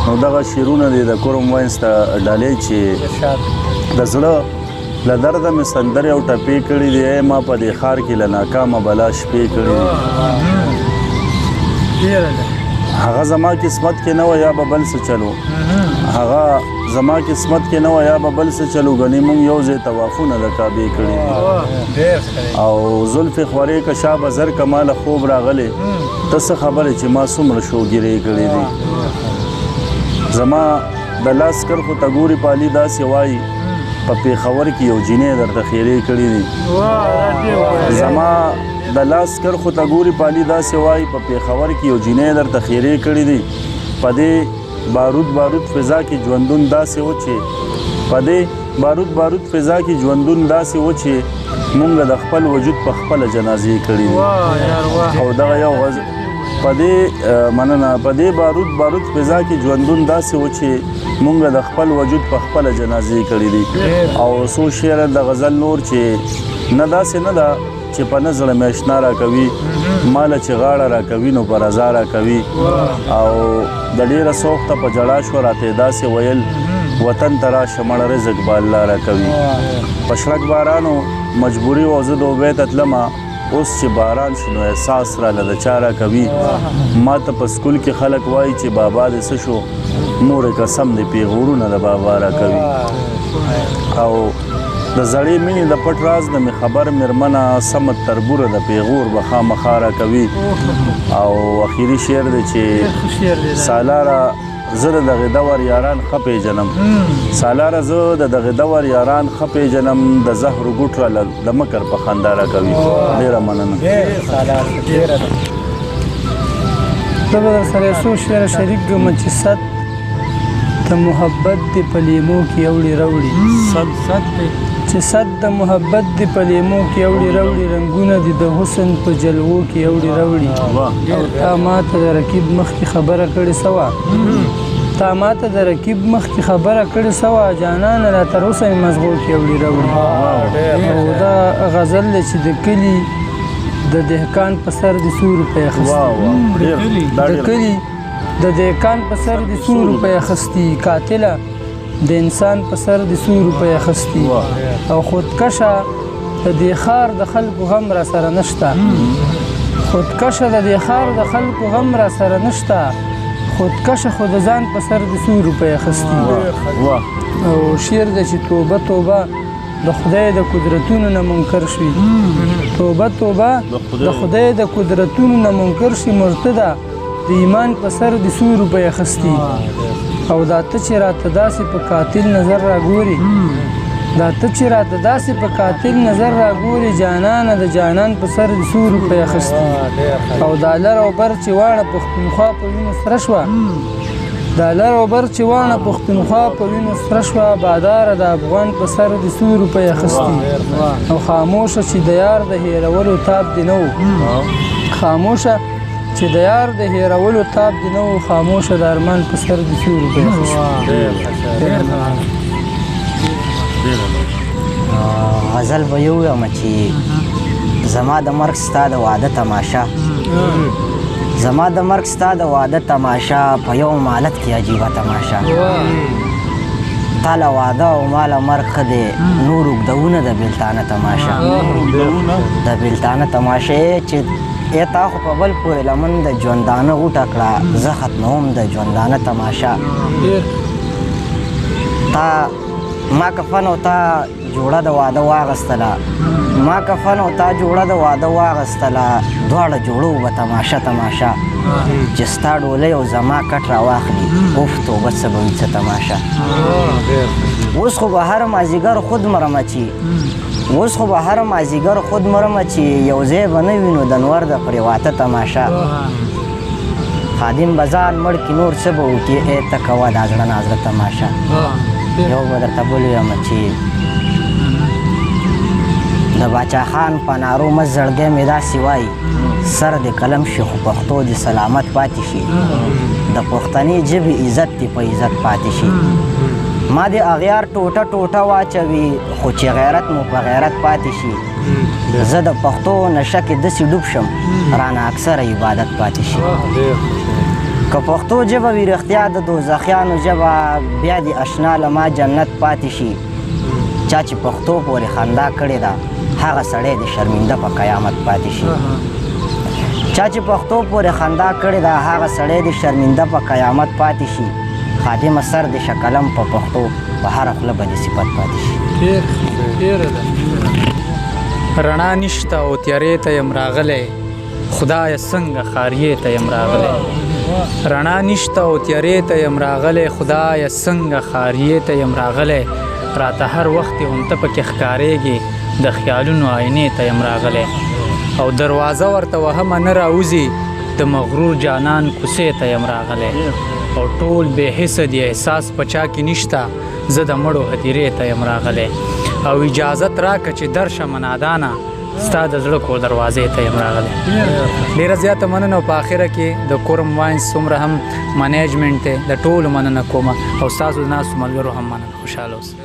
نو دغه شعرونه دي د کورم واینس ته ډالۍ چې د زړه له درده مې سندرې او ټپې کړي دي ما په دې ښار کې له ناکامه بلا شپې کړي دي هغه زما قسمت کې نه و یا به بل څه چلو هغه زما قسمت کې نه و یا به بل څه چلو ګنې مونږ یو ځای طوافونه د کعبې کړي دي او زلفې خورې که شا به زر کماله خوب راغلی ته څه خبرې چې ما څومره شوګیرې کړي دي زما د لاس کرښو ته ګوري پالي داسې وایي په پېښور کې یو جینۍ درته خیرې کړي دي زما د لاس کرښو ته ګوري پالي داسې وایي په پېښور کې یو جینۍ درته خیرې کړي دي په دې بارود بارود فضا کې ژوندون داسې و چې په دې بارود بارود فضا کې ژوندون داسې و چې مونږ د خپل وجود په خپله جنازې کړي دي او دغه یو غزل په دې مننه په دې بارود بارود فضا کې ژوندون داسې و چې مونږ د خپل وجود په خپله جنازې کړي دي او څو شعر د غزل نور چې نه داسې نه ده چې په نه زړه مې اشنا راکوي ماله چې غاړه راکوي نو په رضا راکوي او د ډېره سوخته په جړا شوه راته داسې ویل وطن ته راشه مړه رزق به الله راکوي په شړک بارانو مجبوري و زه دوبۍ ته تلمه اوس چې باران شو نو احساس راله د چا راکوي ما ته په سکول کې خلک وایي چې بابا دې څه شو مورې قسم دې پیغورونه د بابا راکوي او د زړې مینې د پټ راز د مې خبر مېرمنه سمت تربوره د پیغور به خامخا راکوي او اخري شعر دی چې سالاره زه د دغې دور یاران ښه پېژنم سالاره زه د دغې دور یاران ښه پېژنم د زهرو ګوټ راله د مکر په خندا راکوي ډېره مننه زه به در سره یو څو شعره شریک کړم چې صد د محبت دې په لیمو کې اوړي راوړي چې صد د محبت دې په لیمو کې اوړي راوړي رنګونه دې د حسن په جلوو کې اوړي راوړي او تا ماته د رقیب مخکې خبره کړې سوه تا ماته د رقیب مخکې خبره کړې سوه جانانه لا تر اوسه مې مزغو کې اوړي راوړي او دا غزل دی چې د کلي د دهقان په سر د څو روپۍ اخیستي د کلي د دهقان په سر د څو روپۍ اخیستي قاتله د انسان په سر د څو روپۍ اخیستي او خودکشه د دې ښار د خلکو غم را سره نشته خودکشه د دې ښار د خلکو غم را سره نشته خودکشه خو د ځان په سر د څو روپۍ اخیستي او شعر دی چې توبه توبه د خدای د قدرتونو نه منکر شوي توبه توبه د خدای د قدرتونو نه منکر شي مرتده د ایمان په سر د څو روپۍ اخیستي او دا ته چې راته داسې په قاتل نظر راګوري دا ته چې راته داسې په قاتل نظر راګوري جانانه د جانان په سر د څو روپۍ اخیستي او دا لر او بر چې واړه پښتونخوا په وینو سره شوه دا لر او بر چې واړه پښتونخوا په وینو سره شوه باداره د افغان په سر د څو روپۍ اخیستي او خاموشه چې د یار د هېرولو تاب دې نه و خاموشه چې د یار د هېرولو تاب دې نه و خاموشه د ارمان په سر د څو روپۍ غزل به یو وایم چې زما د مرګ ستا د واده تماشه زما د مرګ ستا د واده تماشه په یو مالت کې عجیبه تماشه تا له واده او ما له مرګ ښه دی نور اوږدونه د بېلتانه تماشه د بېلتانه تماشې چې ای تا خو په بل پورې لمن د ژوندانه غوټه کړه زه ختموم د ژوندانه تماشه تا ما کفن او تا جوړه د واده واغستله ما کفن او تا جوړه د واده واغستله دواړه جوړو به تماشه تماشه چې ستا ډولۍ او زما کټ راواخلي اوف توبه څه به وي څه تماشه اوس خو به هر مازدیګر خود مرمه چې اوس خو به هر مازدیګر خود مرمه چې یو ځای به نه وینو د نور د پرېواته تماشه خادم به ځان مړ کړي نور څه به وکړي ای ته کوه دا زړه نازړه تماشه یو به درته بل ویم چې د باچا خان په نارو مست زړګی مې داسې وایي سر دې قلم شي خو پښتو دې سلامت پاتې شي د پښتني ژبې عزت دې په عزت پاتې شي ما دې اغیار ټوټه ټوټه واچوي خو چې غیرت مو په غیرت پاتې شي زه د پښتو نشه کې داسې ډوب شم رانه اکثره عبادت پاتې شي که پښتو ژبه وي رښتیا د دوزخیانو ژبه بیا د اشنا له ما جنت پاتې شي چا چې پښتو پورې خندا کړې ده هغه سړی د شرمنده په قیامت پاتې شي چا چې پښتو پورې خندا کړې ده هغه سړی د شرمنده په قیامت پاتې شي خادمه سر د شکلم په پښتو په هره خوله به د صفت پاتې شي رڼا نشته او تیارې ته یم راغلی خدایه څنګه ښاریې ته یم راغلی رڼا نشته او تیارې ته یم راغلی خدایه څنګه ښاریې ته یم راغلی راته هر وخت هم ته پکې ښکارېږې د خیالونو آینې ته یم راغلی او دروازه ورته وهمه نه راوځي د مغرور جانان کوڅې ته یم راغلی او ټول بې حسه دي احساس په چا کې نشته زه د مړو هدیرې ته یم راغلی او اجازت راکړه چې درشم نادانه ستا د زړه کور دروازې ته یم راغلی ډېره زیاته مننه او په آخره کې د کورم واینس څومره هم منیجمنټ دی د ټولو مننه کومه او ستاسو د ناستو ملګرو هم مننه خوشحاله اوسئ